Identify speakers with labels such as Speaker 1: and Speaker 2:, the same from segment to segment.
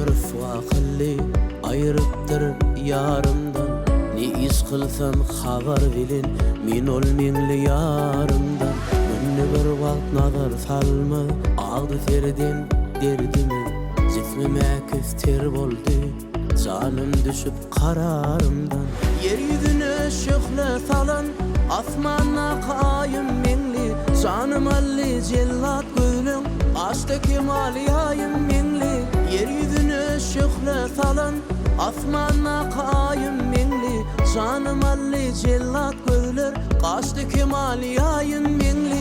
Speaker 1: rıfva qilli ayrıptır yarımdan. Ne iş qilsam xabar bilin men ol mengli yarımdan. Münni bir vaqt nazar salma ağdı terden derdimi. Cismime küfter boldy canım düşüp kararımdan. Yer yüzüne şöhle salan asmana qayım mengli. Canım alli cellat gülüm açtı kemaliyayım mengli. Yer yüzüne şöhle salan asmana qayım mengli. Canım alli cellat gülür kaçtı kemaliyayım mengli.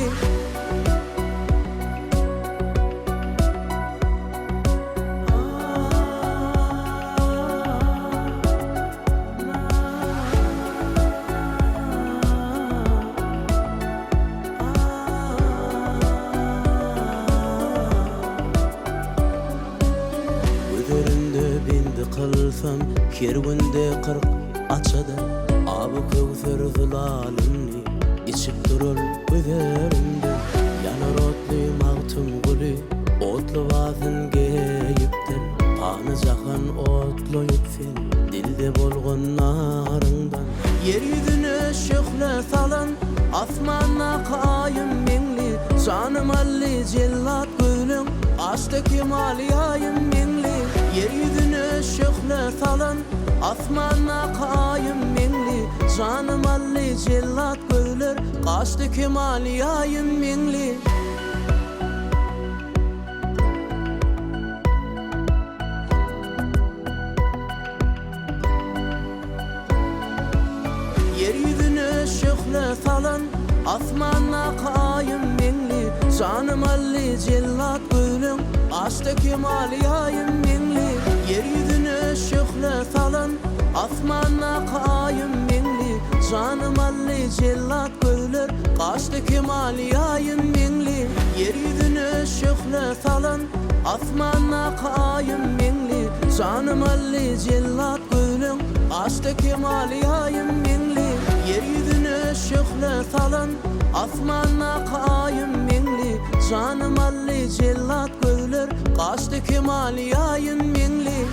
Speaker 1: Kılsam kervende kırk açada Abu Kevser zılalını içip durur gözlerimde. Yanar otlu mağtım gülü otlu vazın geyiptir. Anı jahan otlu yutsin dilde bolğun narından. Yeryüzüne şöhle salan asmana qayım mengli. Canım alli cellat gülüm açtı kemaliyayım mengli. Yeryüzüne şöhle salan asmana qayım mengli. Canım alli cellat gülür kaçtı kemaliyayım mengli. Yeryüzüne şöhle salan asmana qayım mengli. Canım alli cellat gülüm açtı kemaliyayım mengli. Yeryüzüne şöhle salan asmana qayım mengli. Canım alli cellat gülür kaçtı kemaliyayım mengli. Yeryüzüne şöhle salan asmana qayım mengli. Canım alli cellat gülüm açtı kemaliyayım mengli. Yeryüzüne şöhle salan asmana qayım mengli. Canım alli cellat gülür kaçtı kemaliyayım mengli.